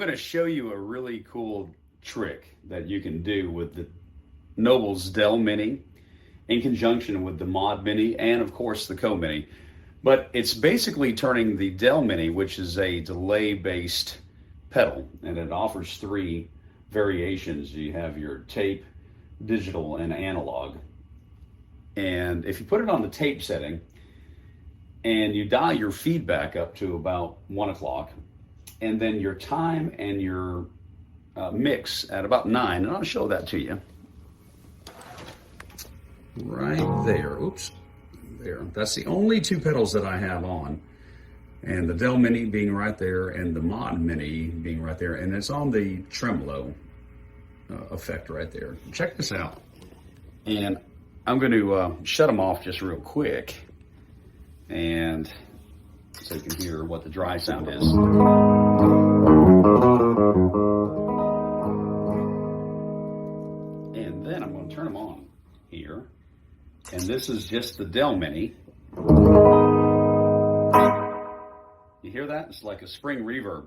going to show you a really cool trick that you can do with the Nobels Mini in conjunction with the Mod Mini and of course the CHO-Mini. But it's basically turning the Mini, which is a delay based pedal, and it offers three variations. You have your tape, digital, and analog. And if you put it on the tape setting and you dial your feedback up to about 1 o'clock, and then your time and your mix at about 9, and I'll show that to you right there. Oops, there. That's the only two pedals that I have on, and the Mini being right there and the Mod Mini being right there, and it's on the tremolo effect right there. Check this out, and I'm going to shut them off just real quick, and so you can hear what the dry sound is. And then I'm going to turn them on here, and this is just the Mini. You hear that? It's like a spring reverb.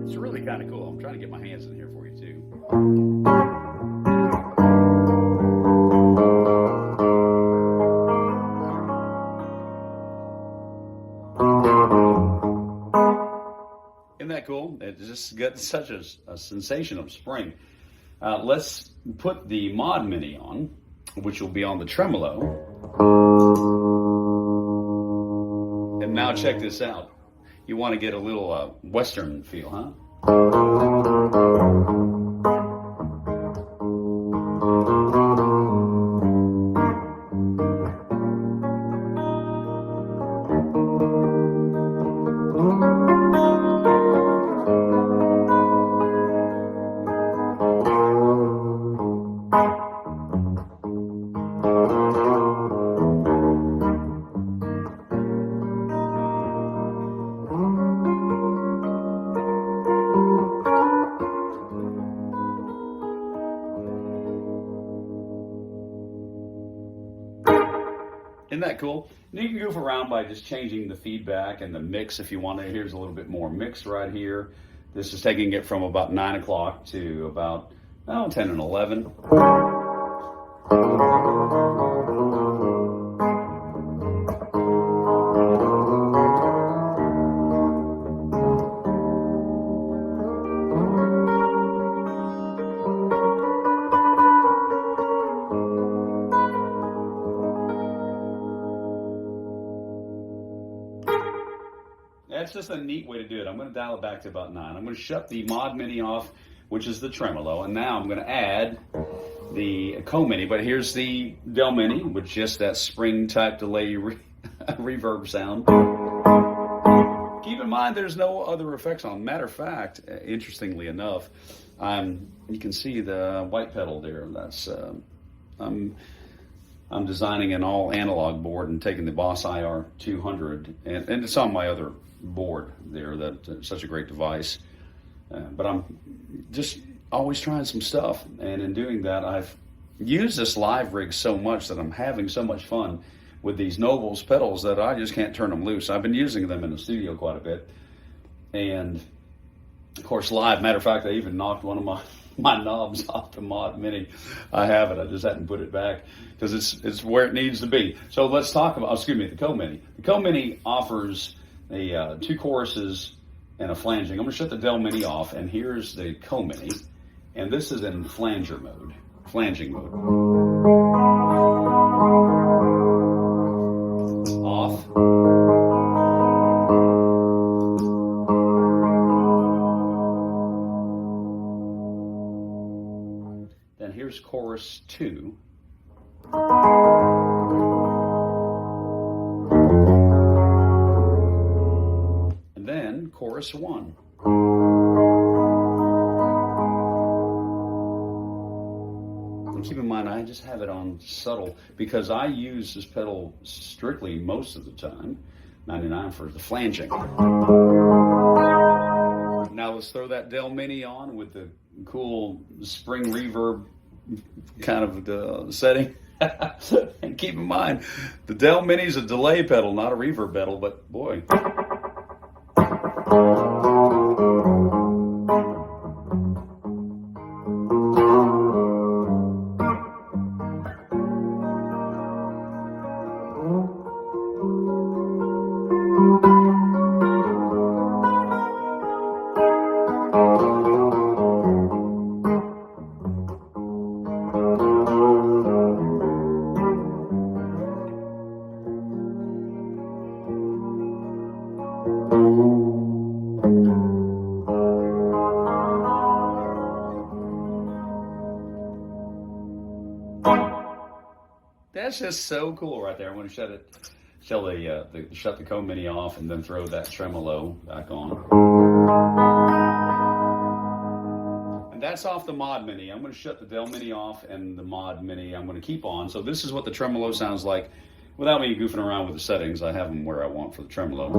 It's really kind of cool. I'm trying to get my hands in here for you too. Isn't that cool? It just got such a sensation of spring. Let's put the Mod Mini on, which will be on the tremolo. And now check this out. You want to get a little Western feel, huh? Isn't that cool? And you can goof around by just changing the feedback and the mix if you want to. Here's a little bit more mix right here. This is taking it from about 9 o'clock to about 10 and 11. That's just a neat way to do it. I'm going to dial it back to about 9. I'm going to shut the Mod Mini off, which is the tremolo, and now I'm going to add the CHO-Mini. But here's the Mini with just that spring type delay reverb sound. Keep in mind there's no other effects on. Matter of fact, interestingly enough, you can see the white pedal there. That's I'm designing an all analog board and taking the Boss IR 200, and it's on my other board there. That's such a great device. But I'm just always trying some stuff, and in doing that, I've used this live rig so much that I'm having so much fun with these Nobels pedals that I just can't turn them loose. I've been using them in the studio quite a bit, and of course live. Matter of fact, I even knocked one of my knobs off the Mod Mini. I have it. I just hadn't put it back because it's where it needs to be. So let's talk about, the CHO-Mini. The CHO-Mini offers a 2 choruses and a flanging. I'm going to shut the Mini off, and here's the CHO-Mini, and this is in flanging mode. Off. Then here's chorus 2. And then chorus 1. And keep in mind, I just have it on subtle because I use this pedal strictly most of the time, 99 for the flanging. Now let's throw that Mini on with the cool spring reverb kind of the setting. And keep in mind, the Dell Mini is a delay pedal, not a reverb pedal, but boy. That's just so cool right there. I'm going to shut the CHO-Mini off and then throw that tremolo back on. And that's off the Mod Mini. I'm going to shut the Dell Mini off and the Mod Mini I'm going to keep on. So this is what the tremolo sounds like without me goofing around with the settings. I have them where I want for the tremolo.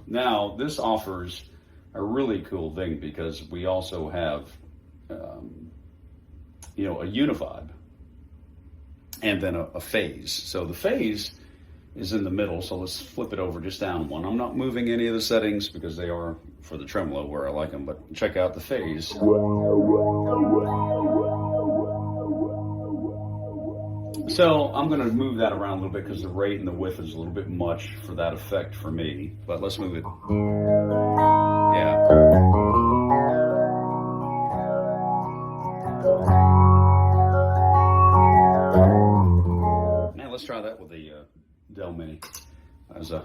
Now, this offers a really cool thing because we also have a univibe and then a phase. So the phase is in the middle, so let's flip it over just down one. I'm not moving any of the settings because they are for the tremolo where I like them, but check out the phase. So I'm going to move that around a little bit because the rate and the width is a little bit much for that effect for me, but let's move it. Yeah. Now let's try that with the Dell Mini as a.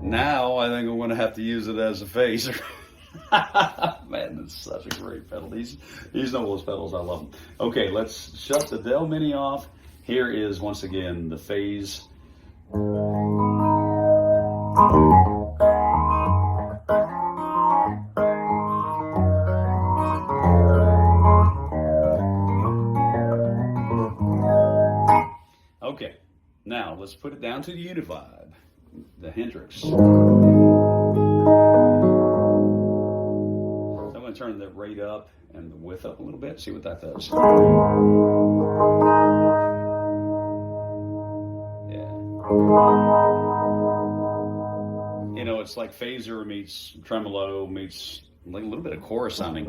Now I think I'm going to have to use it as a phaser. Man, it's such a great pedal. These Nobels pedals, I love them. Okay, let's shut the Dell Mini off. Here is, once again, the phase. Okay, now let's put it down to the univibe, the Hendrix. So I'm going to turn the rate up and the width up a little bit, see what that does. Yeah. You know, it's like phaser meets tremolo meets like a little bit of chorus sounding.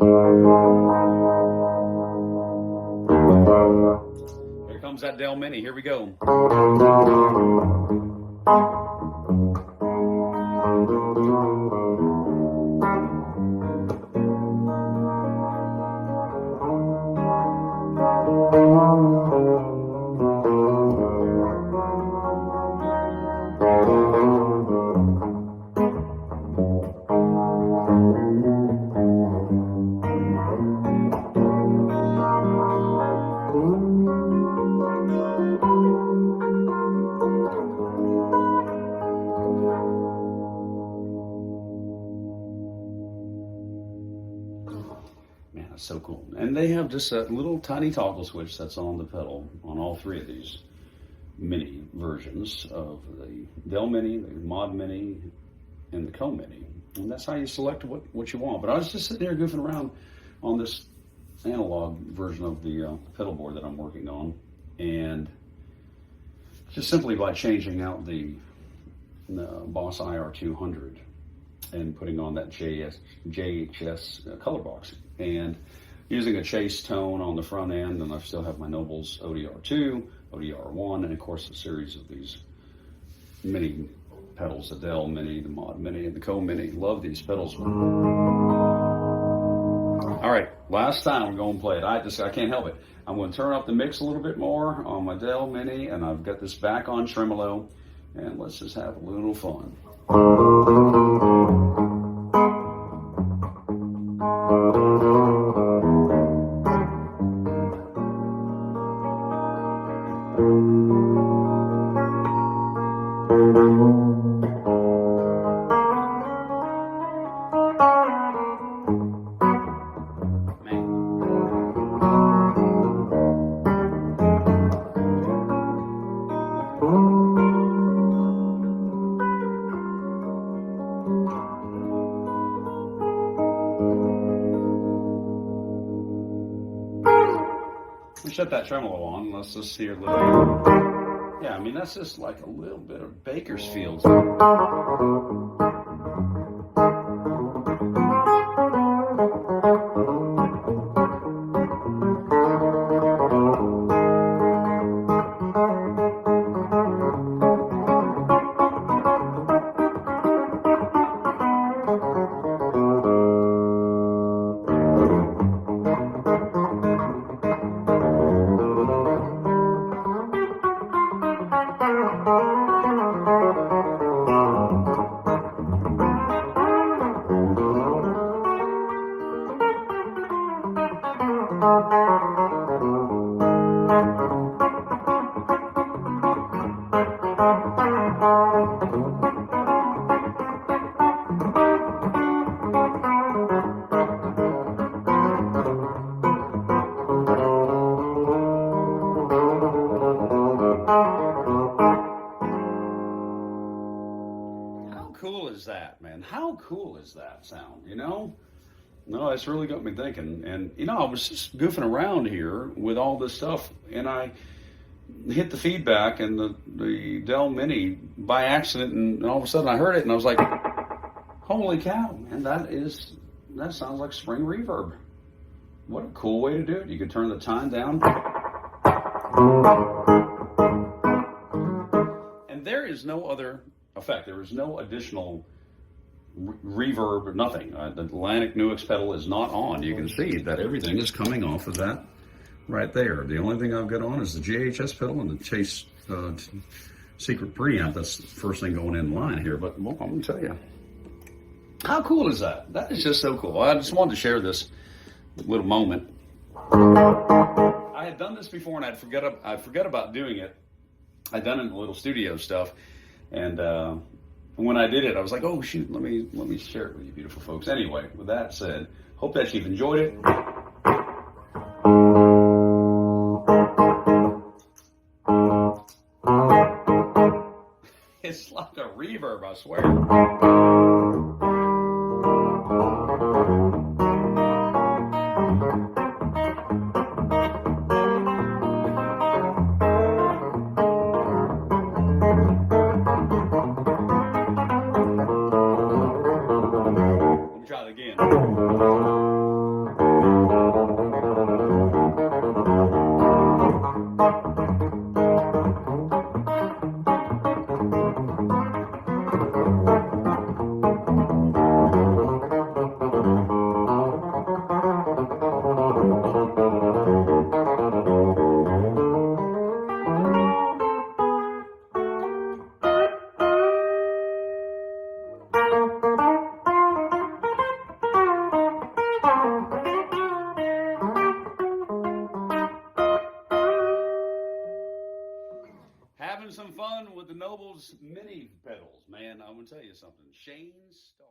Here comes that Dell Mini. Here we go. Man, it's so cool. And they have just a little tiny toggle switch that's on the pedal on all three of these mini versions of the Dell Mini, the Mod Mini, and the CHO-Mini. And that's how you select what you want. But I was just sitting here goofing around on this analog version of the pedal board that I'm working on. And just simply by changing out the Boss IR200 and putting on that JHS color box and using a chase tone on the front end, and I still have my Nobels ODR2, ODR1, and of course a series of these mini pedals, the Dell Mini, the Mod Mini, and the CHO-Mini. Love these pedals. All right, last time we're going to play it. I can't help it. I'm going to turn up the mix a little bit more on my Dell Mini, and I've got this back on tremolo, and let's just have a little fun. shut that tremolo on. Let's just hear a little. Yeah, I mean, that's just like a little bit of Bakersfield. How cool is that, man? How cool is that sound, you know? No, it's really got me thinking. And, you know, I was just goofing around here with all this stuff, and I hit the feedback and the Dell Mini by accident, and all of a sudden I heard it, and I was like, holy cow, man, that sounds like spring reverb. What a cool way to do it. You can turn the time down. And there is no other effect. There is no additional reverb or nothing. The Atlantic Nuix pedal is not on. You can see that everything is coming off of that right there. The only thing I've got on is the GHS pedal and the Chase secret preamp. That's the first thing going in line here. But well, I'm going to tell you, how cool is that? That is just so cool. I just wanted to share this little moment. I had done this before, and I forgot about doing it. I'd done it in the little studio stuff, and when I did it, I was like, oh shoot, let me share it with you beautiful folks. Anyway, with that said, hope that you've enjoyed it. It's like a reverb, I swear. Let me try it again. Having some fun with the Nobels mini pedals, man. I'm gonna tell you something. Shane's Star.